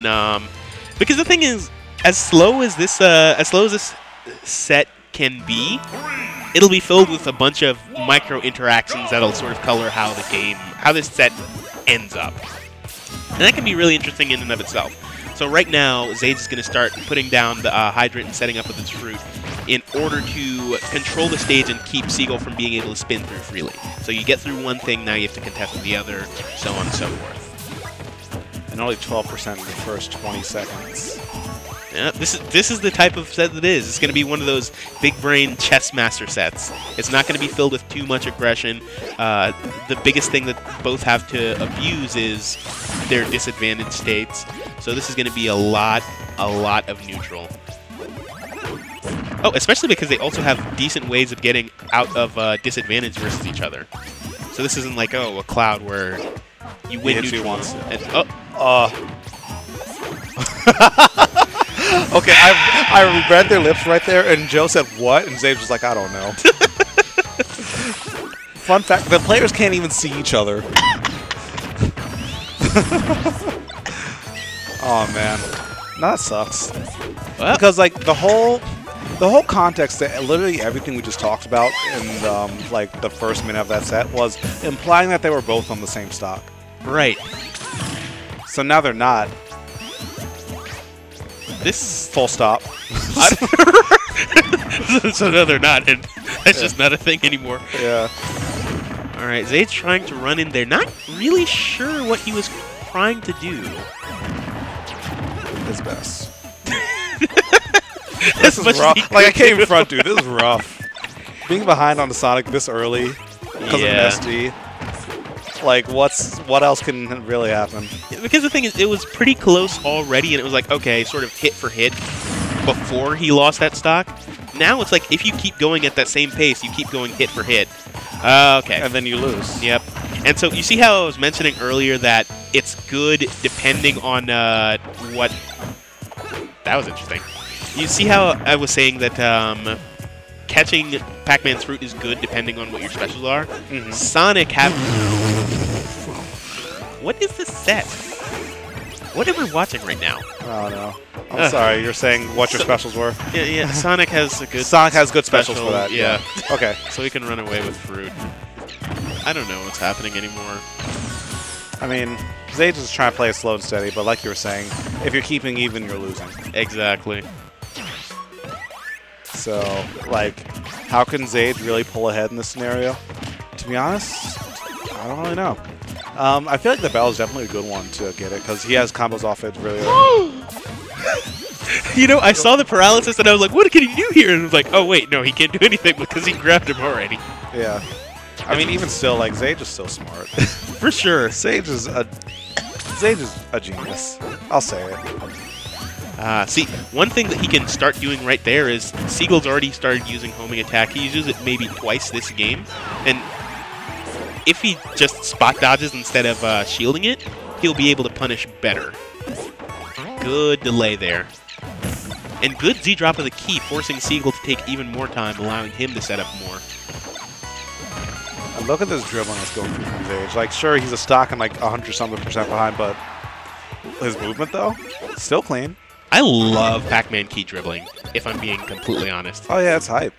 Because the thing is, as slow as this set can be, it'll be filled with a bunch of micro interactions that'll sort of color how this set ends up. And that can be really interesting in and of itself. So right now, Zage is going to start putting down the hydrant and setting up with its fruit in order to control the stage and keep Seagull from being able to spin through freely. So you get through one thing, now you have to contest with the other, so on and so forth. And only 12% in the first 20 seconds. Yeah, this is the type of set that it is. It's going to be one of those big brain chess master sets. It's not going to be filled with too much aggression. The biggest thing that both have to abuse is their disadvantaged states. So this is going to be a lot of neutral. Oh, especially because they also have decent ways of getting out of disadvantage versus each other. So this isn't like, oh, a Cloud where you win neutral once. And, Okay, I read their lips right there, and Joe said, what? And Zage was like, I don't know. Fun fact, the players can't even see each other. Oh, man. That sucks. Well, because, like, the whole context, that literally everything we just talked about in, like, the first minute of that set was implying that they were both on the same stock. Right. So now they're not. This full stop. So no, they're not, and that's just not a thing anymore. Yeah. All right, Zade's trying to run in there. Not really sure what he was trying to do. His best. This is rough. Like, I can't even front, dude. This is rough. Being behind on the Sonic this early because of an SD. Like, what else can really happen? Because the thing is, it was pretty close already, and it was like, okay, sort of hit for hit before he lost that stock. Now it's like, if you keep going at that same pace, you keep going hit for hit. Okay. And then you lose. Yep. And so you see how I was mentioning earlier that it's good depending on what... That was interesting. You see how I was saying that... catching Pacman's fruit is good depending on what your specials are. Mm-hmm. Sonic have... What is this set? What are we watching right now? Oh, no. I'm sorry. You're saying what your specials were? Yeah. Sonic has a good... Sonic has good specials for that. Yeah. Okay. So he can run away with fruit. I don't know what's happening anymore. I mean, Zage is trying to play it slow and steady, but like you were saying, if you're keeping even, you're losing. Exactly. So, like, how can Zage really pull ahead in this scenario? To be honest, I don't really know. I feel like the Bell is definitely a good one to get it, because he has combos off it really early. You know, I saw the paralysis, and I was like, what can he do here? And I was like, oh, wait, no, he can't do anything because he grabbed him already. Yeah. I mean, even still, like, Zage is still smart. For sure. Zage is a genius. I'll say it. See, one thing that he can start doing right there is Seagull's already started using homing attack. He uses it maybe twice this game. And if he just spot dodges instead of shielding it, he'll be able to punish better. Good delay there. And good Z-drop of the key, forcing Seagull to take even more time, allowing him to set up more. And look at this dribbling that's going through from Zage. Like, sure, he's a stock and like 100-something% behind, but his movement, though, still clean. I love Pacman key dribbling, if I'm being completely honest. Oh, yeah, it's hype.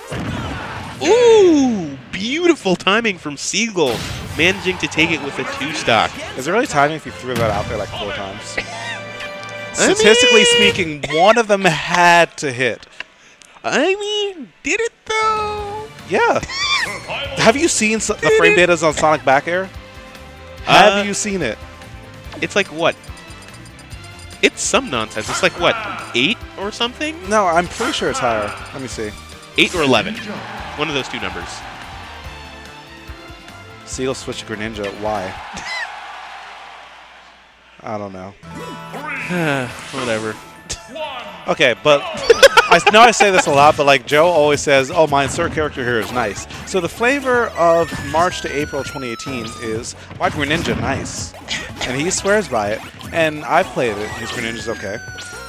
Ooh! Beautiful timing from Seagull, managing to take it with a 2-stock. Is it really timing if you threw that out there like 4 times? Statistically speaking, one of them had to hit. I mean, did it though? Yeah. Have you seen the frame data on Sonic back air? Have you seen it? It's like what? It's some nonsense. It's like what, 8 or something? No, I'm pretty sure it's higher. Let me see. 8 or 11. One of those 2 numbers. Seagull switched to Greninja. Why? I don't know. Whatever. Okay, but I know I say this a lot, but like Joe always says, oh, my insert character here is nice. So the flavor of March to April 2018 is, why Greninja nice? And he swears by it. And I've played it. His Greninja's okay.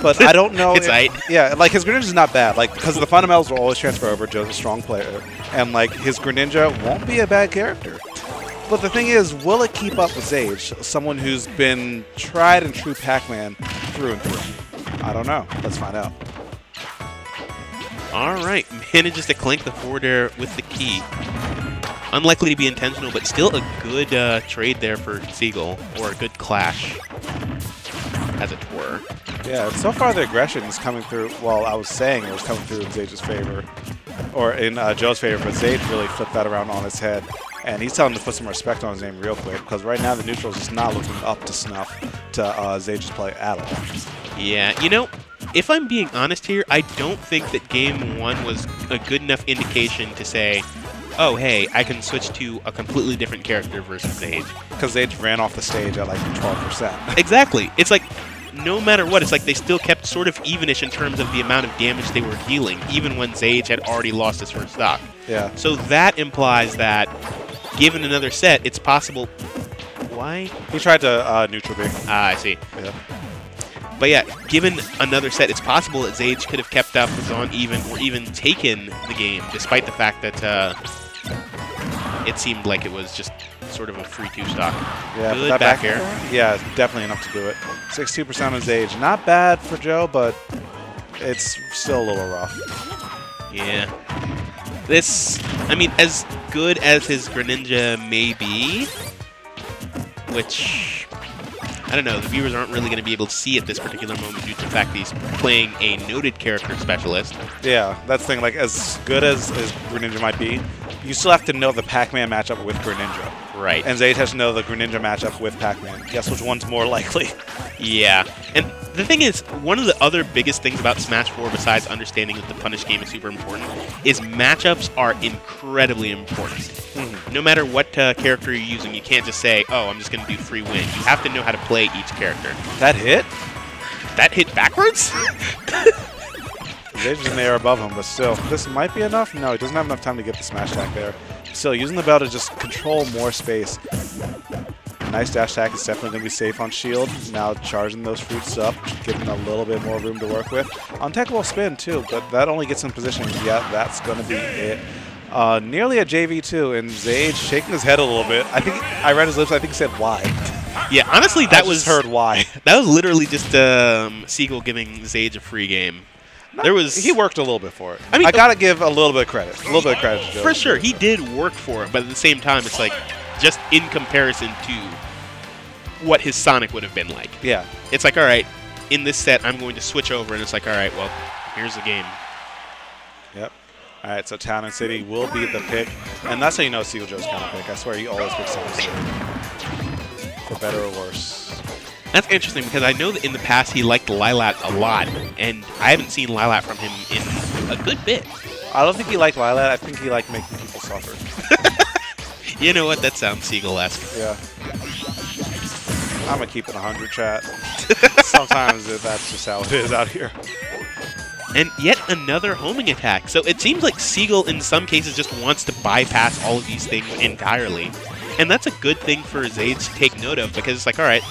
But I don't know. It's right. Yeah, like his Greninja's not bad. Like, because the fundamentals will always transfer over. Joe's a strong player. And like his Greninja won't be a bad character. But the thing is, will it keep up with Zage, someone who's been tried and true Pac-Man through and through? I don't know. Let's find out. All right, manages to clank the forward air with the key. Unlikely to be intentional, but still a good trade there for Seagull, or a good clash, as it were. Yeah, so far the aggression is coming through. Well, I was saying it was coming through in Zage's favor, or in Joe's favor, but Zage really flipped that around on his head. And he's telling him to put some respect on his name real quick, because right now the neutral is just not looking up to snuff to Zage's play at all. Yeah, you know, if I'm being honest here, I don't think that Game 1 was a good enough indication to say, oh, hey, I can switch to a completely different character versus Zage. Because Zage ran off the stage at like 12%. Exactly. It's like, no matter what, it's like they still kept sort of evenish in terms of the amount of damage they were dealing, even when Zage had already lost his first stock. Yeah. So that implies that, given another set, it's possible... Why? He tried to neutral B. Ah, I see. Yeah. But yeah, given another set, it's possible that Zage could have kept up, gone even, or even taken the game, despite the fact that it seemed like it was just sort of a free two-stock. Yeah, good that back air. Yeah, definitely enough to do it. 62% on Zage. Not bad for Joe, but it's still a little rough. Yeah. This, I mean, as good as his Greninja may be, which... I don't know, the viewers aren't really going to be able to see at this particular moment due to the fact that he's playing a noted character specialist. Yeah, that's the thing. Like, as good as Greninja might be, you still have to know the Pac-Man matchup with Greninja. Right. And Zage has to know the Greninja matchup with Pac-Man. Guess which one's more likely? Yeah. And the thing is, one of the other biggest things about Smash 4, besides understanding that the punish game is super important, is matchups are incredibly important. Mm-hmm. No matter what character you're using, you can't just say, oh, I'm just going to do free win. You have to know how to play each character. That hit? That hit backwards? Zage is in the air above him, but still. This might be enough? No, he doesn't have enough time to get the smash attack there. Still, using the bell to just control more space. Nice dash attack. It's definitely going to be safe on shield. Now charging those fruits up, giving a little bit more room to work with. Untakeable spin, too, but that only gets in position. Yeah, that's going to be it. Nearly a JV2, and Zage shaking his head a little bit. I think I read his lips. I think he said why. Yeah, honestly, that was heard why. That was literally just Seagull giving Zage a free game. He worked a little bit for it. I mean, I gotta give a little bit of credit. A little bit of credit to Joe. For sure, he did work for it, but at the same time, it's like just in comparison to what his Sonic would have been like. Yeah. It's like, all right, in this set, I'm going to switch over, and it's like, all right, well, here's the game. Yep. All right, so Town and City will be the pick, and that's how you know Seagull Joe's kind of pick. I swear he always picks Town and City, for better or worse. That's interesting because I know that in the past he liked Lilat a lot, and I haven't seen Lilat from him in a good bit. I don't think he liked Lilat. I think he liked making people suffer. You know what? That sounds Seagull-esque. Yeah. I'm going to keep it 100, chat. Sometimes that's just how it is out here. And yet another homing attack. So it seems like Seagull, in some cases, just wants to bypass all of these things entirely. And that's a good thing for Zage to take note of, because it's like, all right,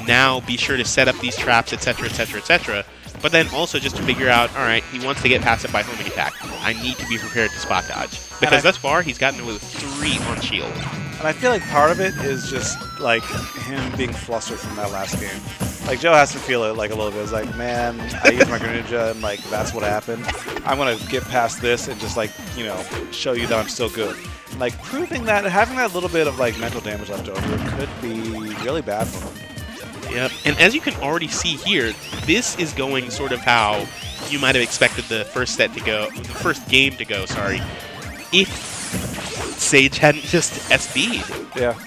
now be sure to set up these traps, etc., etc., etc. But then also just to figure out, all right, he wants to get past it by homing attack. I need to be prepared to spot dodge. Because thus far, he's gotten away with 3 on shield. And I feel like part of it is just, like, him being flustered from that last game. Like, Joe has to feel it, like, a little bit. It's like, man, I used my Greninja, and, like, that's what happened. I'm going to get past this and just, like, you know, show you that I'm still good. Like, proving that, having that little bit of, like, mental damage left over could be really bad for him. Yep, and as you can already see here, this is going sort of how you might have expected the first set to go, the first game to go, sorry, if Zage hadn't just SB'd. Yeah.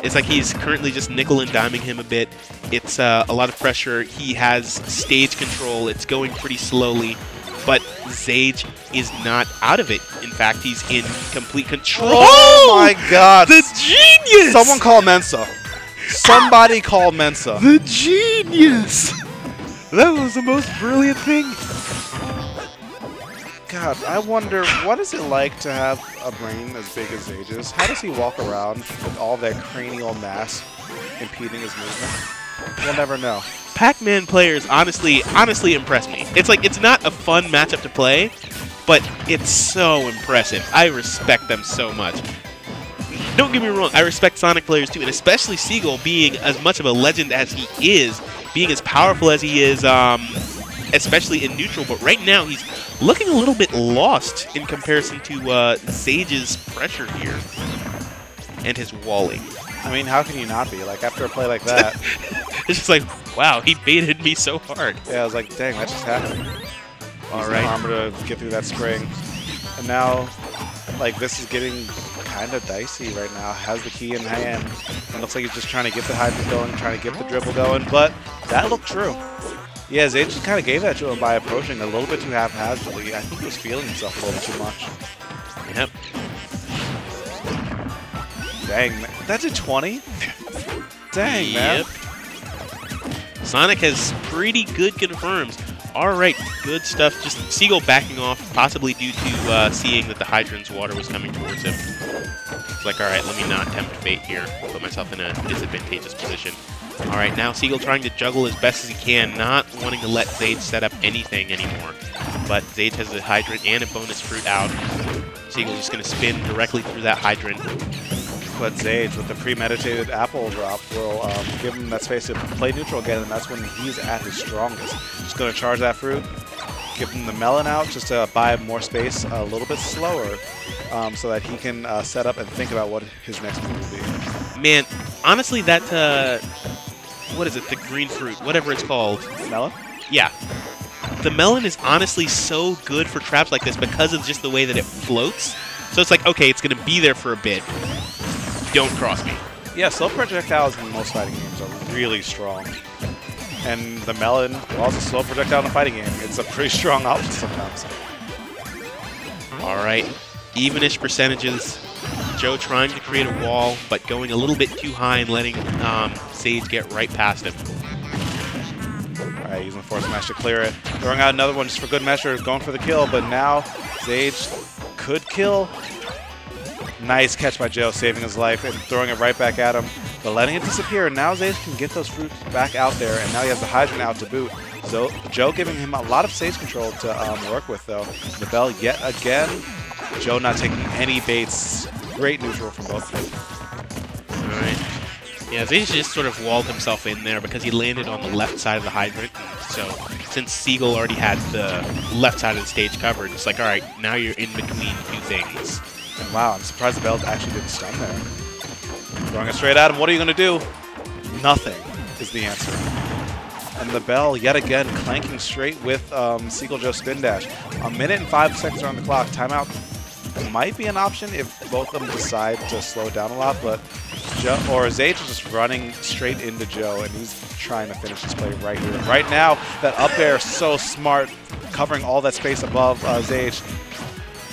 It's like he's currently just nickel and diming him a bit. It's a lot of pressure. He has stage control. It's going pretty slowly, but Zage is not out of it. In fact, he's in complete control. Oh my God! The genius! Someone call Mensa. Somebody call Mensa. The genius! That was the most brilliant thing. God, I wonder, what is it like to have a brain as big as Zage's? How does he walk around with all that cranial mass impeding his movement? We'll never know. Pac-Man players honestly impress me. It's like, it's not a fun matchup to play, but it's so impressive. I respect them so much. don't get me wrong, I respect Sonic players too, and especially Seagull being as much of a legend as he is, being as powerful as he is, especially in neutral, but right now he's looking a little bit lost in comparison to Zage's pressure here and his walling. I mean, how can you not be? Like, after a play like that. It's just like, wow, he baited me so hard. Yeah, I was like, dang, that just happened. All right. Armor to get through that spring. And now, like, this is getting kind of dicey right now. Has the key in hand. And looks like he's just trying to get the hyper going, trying to get the dribble going. But that looked true. Yeah, Zage just kind of gave that to him by approaching a little bit too haphazardly. I think he was feeling himself a little too much. Yep. Dang, man. That did 20? Dang, man. Sonic has pretty good confirms. All right, good stuff. Just Seagull backing off, possibly due to seeing that the Hydrant's water was coming towards him. It's like, all right, let me not tempt fate here. Put myself in a disadvantageous position. All right, now Seagull trying to juggle as best as he can, not wanting to let Zage set up anything anymore. But Zage has a Hydrant and a bonus fruit out. Seagull's just going to spin directly through that Hydrant. But Zage, with the premeditated apple drop, will give him that space to play neutral again, and that's when he's at his strongest. Just going to charge that fruit, give him the melon out just to buy more space a little bit slower so that he can set up and think about what his next move will be. Man, honestly, that, what is it, the green fruit, whatever it's called. Melon? Yeah. The melon is honestly so good for traps like this because of just the way that it floats. So it's like, okay, it's going to be there for a bit. Don't cross me. Yeah, slow projectiles in most fighting games are really strong. And the melon, while it's a slow projectile in a fighting game, it's a pretty strong option sometimes. All right, evenish percentages. Joe trying to create a wall, but going a little bit too high and letting Zage get right past him. All right, using the force smash to clear it. Throwing out another one just for good measure, going for the kill, but now Zage could kill. Nice catch by Joe, saving his life and throwing it right back at him, but letting it disappear. Now Zage can get those fruits back out there, and now he has the Hydrant out to boot. So Joe giving him a lot of stage control to work with, though. The bell yet again. Joe not taking any baits. Great neutral from both of them. All right. Yeah, Zage just sort of walled himself in there because he landed on the left side of the Hydrant. So since Seagull already had the left side of the stage covered, it's like, all right, now you're in between two things. And wow, I'm surprised the bell actually didn't stun there. Throwing it straight at him. What are you going to do? Nothing is the answer. And the bell, yet again, clanking straight with Seagull Joe spin dash. 1 minute and 5 seconds are on the clock. Timeout might be an option if both of them decide to slow it down a lot, but Zage is just running straight into Joe, and he's trying to finish this play right here. Right now, that up air is so smart, covering all that space above Zage.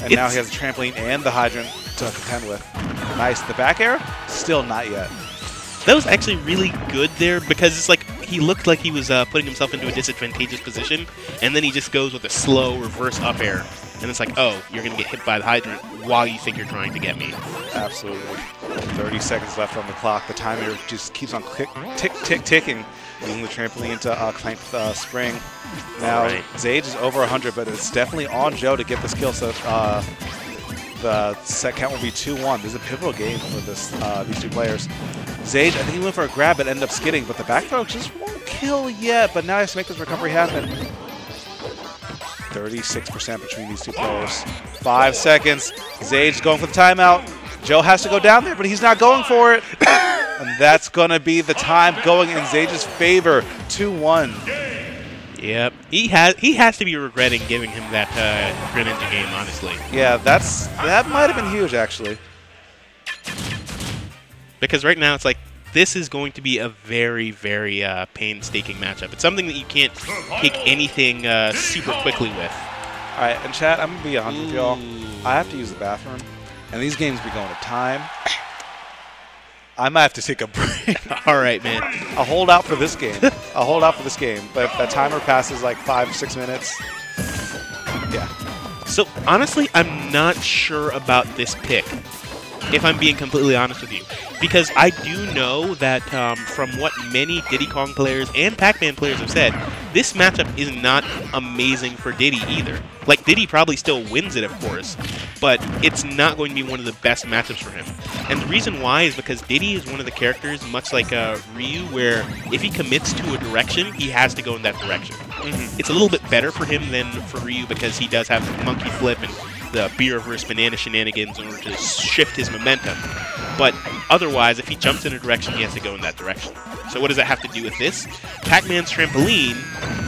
And now he has the trampoline and the Hydrant to contend with. Nice. The back air? Still not yet. That was actually really good there because it's like he looked like he was putting himself into a disadvantageous position, and then he just goes with a slow reverse up air. And it's like, oh, you're going to get hit by the Hydrant while you think you're trying to get me. Absolutely. 30 seconds left on the clock. The timer just keeps on ticking, using the trampoline to clank the spring. Now, Zage is over 100, but it's definitely on Joe to get this kill, so the set count will be 2-1. This is a pivotal game for these two players. Zage, I think he went for a grab but ended up skidding, but the back throw just won't kill yet, but now he has to make this recovery happen. 36% between these two players. 5 seconds. Zage going for the timeout. Joe has to go down there, but he's not going for it. And that's going to be the time going in Zage's favor. 2-1. Yep. He has to be regretting giving him that Greninja game, honestly. Yeah, that might have been huge, actually. Because right now it's like, this is going to be a very, very painstaking matchup. It's something that you can't take anything super quickly with. All right, and chat, I'm going to be honest with y'all. I have to use the bathroom, and these games be going to time. I might have to take a break. All right, man. I'll hold out for this game. I'll hold out for this game. But if that timer passes like 5 or 6 minutes, yeah. So, honestly, I'm not sure about this pick, if I'm being completely honest with you. Because I do know that from what many Diddy Kong players and Pacman players have said, this matchup is not amazing for Diddy either. Like, Diddy probably still wins it, of course, but it's not going to be one of the best matchups for him. And the reason why is because Diddy is one of the characters, much like Ryu, where if he commits to a direction, he has to go in that direction. It's a little bit better for him than for Ryu because he does have the monkey flip and the beer versus banana shenanigans in order to shift his momentum. But otherwise, if he jumps in a direction, he has to go in that direction. So what does that have to do with this? Pacman's trampoline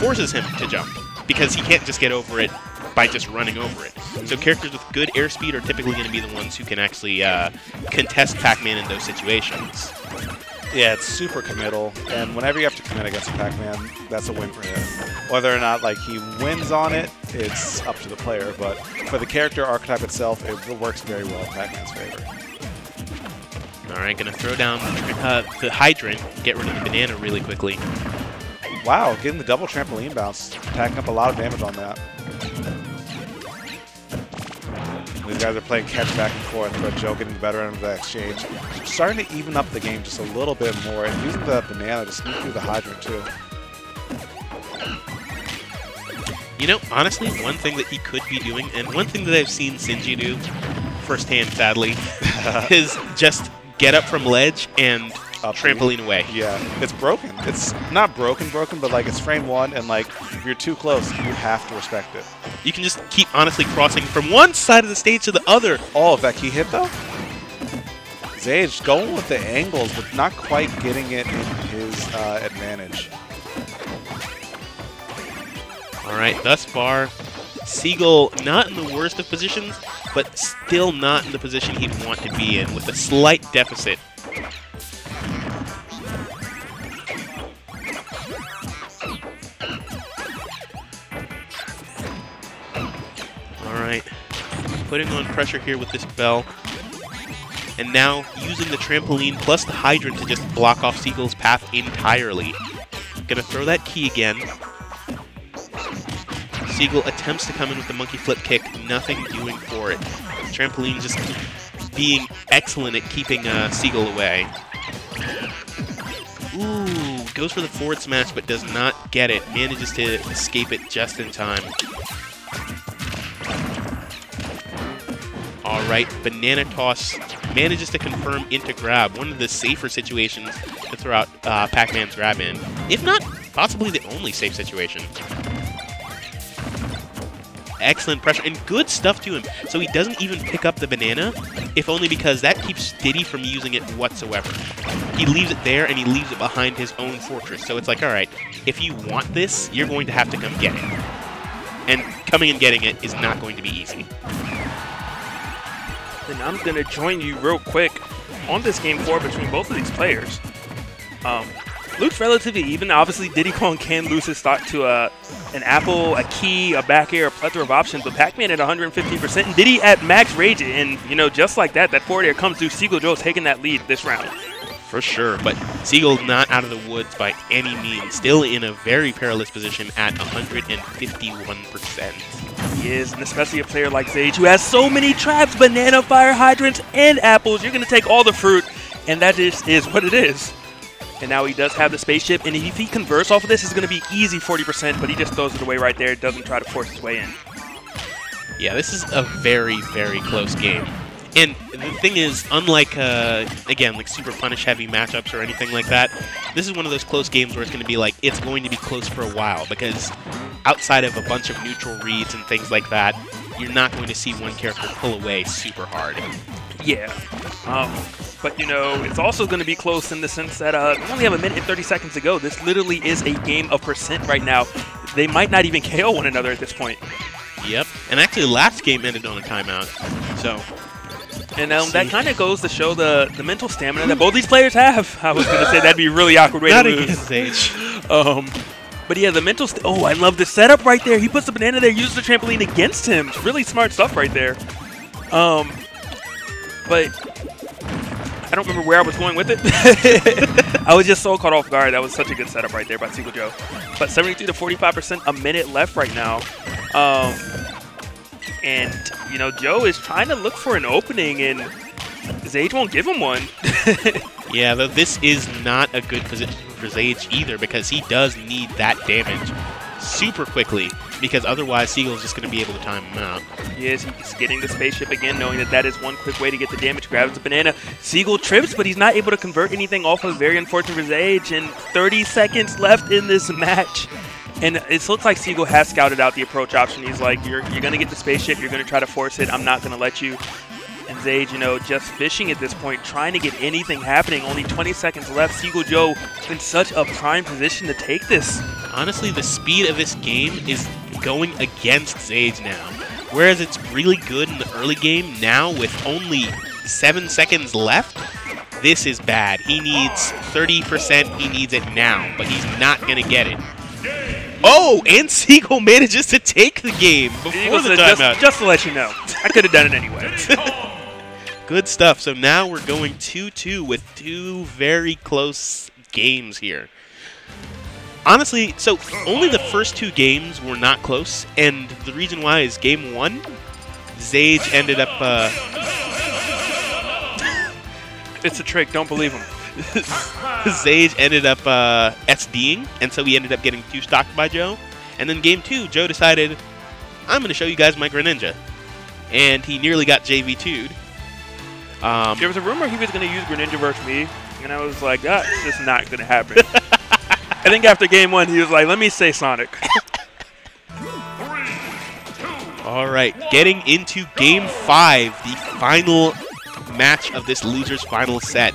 forces him to jump because he can't just get over it by just running over it. So characters with good airspeed are typically going to be the ones who can actually contest Pacman in those situations. Yeah, it's super committal, and whenever you have to commit against Pacman, that's a win for him. Whether or not like he wins on it, it's up to the player, but for the character archetype itself, it works very well in Pacman's favor. Alright, gonna throw down the hydrant, get rid of the banana really quickly. Wow, getting the double trampoline bounce, packing up a lot of damage on that. These guys are playing catch back and forth, but Joe getting the better end of that exchange. Starting to even up the game just a little bit more, and using the banana to sneak through the hydrant too. You know, honestly, one thing that he could be doing, and one thing that I've seen Sinji do firsthand, sadly, is just get up from ledge and trampoline away. Yeah, it's broken. It's not broken, but like it's frame one, and like if you're too close, you have to respect it. You can just keep honestly crossing from one side of the stage to the other. Oh, that key hit though? Zage going with the angles, but not quite getting it in his advantage. All right, thus far, Seagull not in the worst of positions, but still not in the position he'd want to be in, with a slight deficit. Alright, putting on pressure here with this bell. And now using the trampoline plus the hydrant to just block off Seagull's path entirely. Gonna throw that key again. Seagull attempts to come in with the monkey flip kick, nothing doing for it. Trampoline just being excellent at keeping Seagull away. Ooh, goes for the forward smash but does not get it. Manages to escape it just in time. Alright, banana toss manages to confirm into grab. One of the safer situations to throw out Pacman's grab in. If not, possibly the only safe situation. Excellent pressure and good stuff to him. So he doesn't even pick up the banana, if only because that keeps Diddy from using it whatsoever. He leaves it there and he leaves it behind his own fortress. So it's like, alright, if you want this, you're going to have to come get it. And coming and getting it is not going to be easy. Then I'm going to join you real quick on this game 4 between both of these players. Luke's relatively even. Obviously, Diddy Kong can lose his stock to an apple, a key, a back air, a plethora of options, but Pacman at 115% and Diddy at max rage. And, you know, just like that, that forward air comes through. Seagull Joe taking that lead this round. For sure, but Seagull not out of the woods by any means. Still in a very perilous position at 151%. He is, and especially a player like Zage who has so many traps, banana, fire hydrants, and apples. You're going to take all the fruit, and that just is what it is. And now he does have the spaceship, and if he converts off of this, it's going to be easy 40%, but he just throws it away right there. Doesn't try to force his way in. Yeah, this is a very, very close game. And the thing is, unlike, again, like super punish-heavy matchups or anything like that, this is one of those close games where it's going to be like, it's going to be close for a while, because outside of a bunch of neutral reads and things like that, you're not going to see one character pull away super hard. Yeah. But, you know, it's also going to be close in the sense that we only have a minute and 30 seconds to go. This literally is a game of percent right now. They might not even KO one another at this point. Yep. And actually, last game ended on a timeout. So... And that kind of goes to show the mental stamina that both these players have. I was going to say that'd be a really awkward way to lose. Not against Zage. But yeah, the mental... Oh, I love the setup right there. He puts the banana there, uses the trampoline against him. It's really smart stuff right there. But I don't remember where I was going with it. I was just so caught off guard. That was such a good setup right there by Seagull Joe. But 73 to 45%, a minute left right now. And, you know, Joe is trying to look for an opening, and Zage won't give him one. Yeah, though this is not a good position for Zage either, because he does need that damage super quickly. because otherwise Seagull's just going to be able to time him out. He is. He's getting the spaceship again, knowing that that is one quick way to get the damage. Grabs the banana. Seagull trips, but he's not able to convert anything off of. Very unfortunate for Zage, and 30 seconds left in this match. And it looks like Seagull has scouted out the approach option. He's like, you're going to get the spaceship. You're going to try to force it. I'm not going to let you. And Zage, you know, just fishing at this point, trying to get anything happening. Only 20 seconds left. Seagull Joe in such a prime position to take this. Honestly, the speed of this game is going against Zage now. Whereas it's really good in the early game, now with only 7 seconds left, this is bad. He needs 30%. He needs it now, but he's not going to get it. Oh, and Seagull manages to take the game before the timeout. Just to let you know, I could have done it anyway. Good stuff. So now we're going 2-2 with 2 very close games here. Honestly, so only the first 2 games were not close, and the reason why is game 1, Zage ended up... It's a trick. Don't believe him. Zage ended up SDing, and so he ended up getting 2-stocked by Joe. And then game 2, Joe decided, I'm going to show you guys my Greninja. And he nearly got JV2'd. There was a rumor he was going to use Greninja versus me, and I was like, that's just not going to happen. I think after game 1, he was like, let me say Sonic. All right, getting into game 5, the final match of this loser's final set.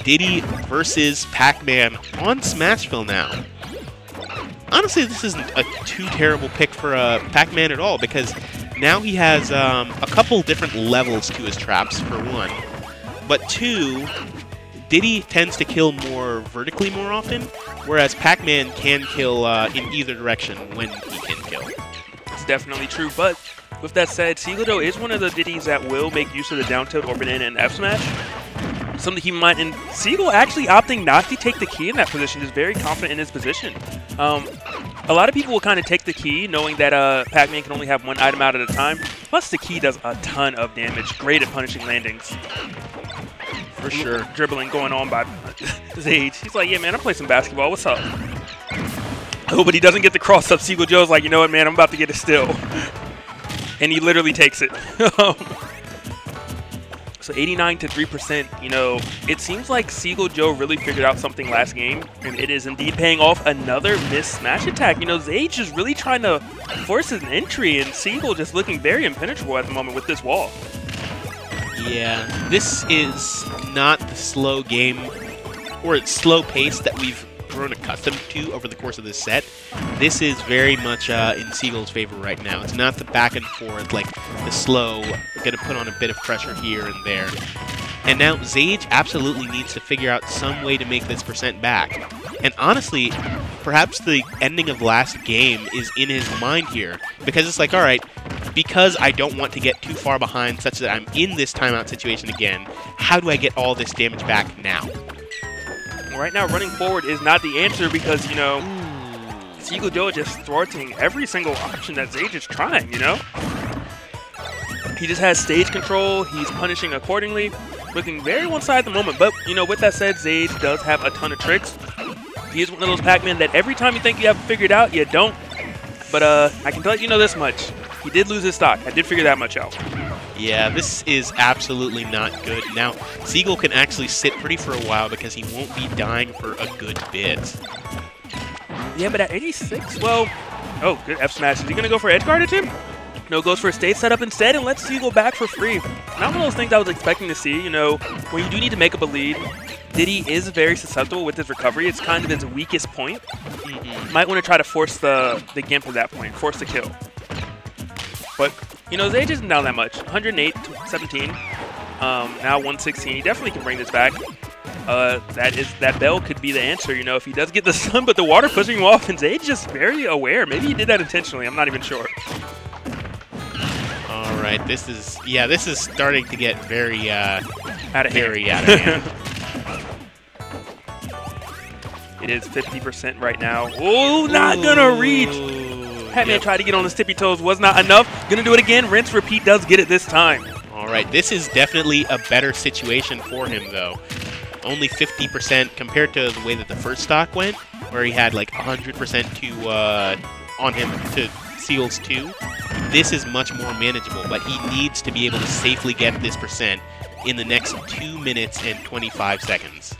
Diddy versus Pacman on Smashville now. Honestly, this isn't a too terrible pick for Pacman at all, because now he has a couple different levels to his traps, for one. But 2, Diddy tends to kill more vertically more often, whereas Pacman can kill in either direction when he can kill. It's definitely true, but with that said, Seagull Joe is one of the Diddies that will make use of the down tilt or banana and F smash. Something he might, and Seagull actually opting not to take the key in that position is very confident in his position. A lot of people will kind of take the key knowing that Pacman can only have 1 item out at a time. Plus the key does a ton of damage. Great at punishing landings. For sure. Dribbling going on by Zage. He's like, yeah, man, I'm playing some basketball. What's up? Oh, but he doesn't get the cross up. Seagull Joe's like, you know what, man, I'm about to get it still. And he literally takes it. So 89 to 3%, you know, it seems like Seagull Joe really figured out something last game, and it is indeed paying off. Another missed smash attack. You know, Zage is really trying to force an entry, and Seagull just looking very impenetrable at the moment with this wall. Yeah, this is not the slow game, or slow pace that we've grown accustomed to over the course of this set. This is very much in Seagull's favor right now. It's not the back and forth, like the slow, going to put on a bit of pressure here and there. And now Zage absolutely needs to figure out some way to make this percent back. And honestly, perhaps the ending of last game is in his mind here, because it's like, all right, because I don't want to get too far behind such that I'm in this timeout situation again, how do I get all this damage back now? Right now, running forward is not the answer because, you know, Seagull Joe just thwarting every single option that Zage is trying, you know? He just has stage control. He's punishing accordingly. Looking very one-sided at the moment. But, you know, with that said, Zage does have a ton of tricks. He is one of those Pac-Man that every time you think you have it figured out, you don't. But I can tell you know this much. He did lose his stock. I did figure that much out. Yeah, this is absolutely not good. Now, Seagull can actually sit pretty for a while because he won't be dying for a good bit. Yeah, but at 86, well... Oh, good F smash. Is he going to go for edge guard attempt? No, goes for a stage setup instead and lets Seagull back for free. Not one of those things I was expecting to see, you know, when you do need to make up a lead. Diddy is very susceptible with his recovery. It's kind of his weakest point. Might want to try to force the Gimp at that point, force the kill. But, you know, Zage isn't down that much. 108 to 17. Now 116. He definitely can bring this back. That bell could be the answer, you know, if he does get the sun, but the water pushing him off, and Zage just very aware. Maybe he did that intentionally. I'm not even sure. All right, this is starting to get very out of hand. It is 50% right now. Oh, not gonna reach. Pacman tried to get on his tippy toes, was not enough. Gonna do it again. Rinse, repeat, does get it this time. All right, this is definitely a better situation for him, though. Only 50% compared to the way that the first stock went, where he had like 100% to on him to Seagull's 2, this is much more manageable, but he needs to be able to safely get this percent in the next 2 minutes and 25 seconds.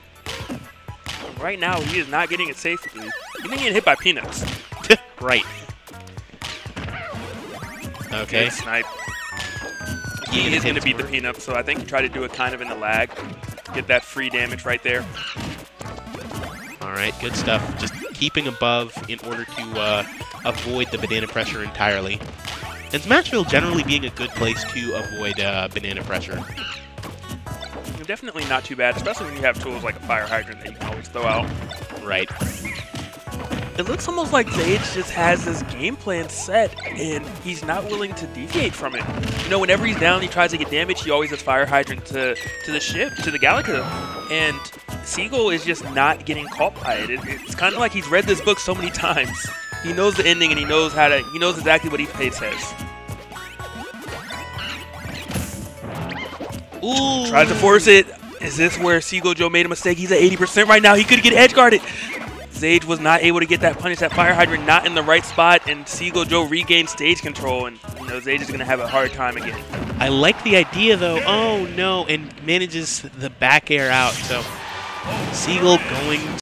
Right now, he is not getting it safely. He's getting hit by peanuts. Right. Okay. Good snipe. He is going to beat the peanuts, so I think he tried to do it kind of in the lag. Get that free damage right there. All right, good stuff. Just keeping above in order to avoid the banana pressure entirely. And Smashville generally being a good place to avoid banana pressure. Definitely not too bad, especially when you have tools like a fire hydrant that you can always throw out. Right. It looks almost like Zage just has this game plan set, and he's not willing to deviate from it. You know, whenever he's down, he tries to get damage. He always has fire hydrant to the ship, to the Gallica, and Seagull is just not getting caught by it. It's kind of like he's read this book so many times. He knows the ending, and he knows exactly what each page says. Ooh. Tries to force it. Is this where Seagull Joe made a mistake? He's at 80% right now. He could get edge guarded. Zage was not able to get that punish. That fire hydrant not in the right spot, and Seagull Joe regained stage control, and you know Zage is going to have a hard time again. I like the idea though. Oh no, and manages the back air out. So Seagull going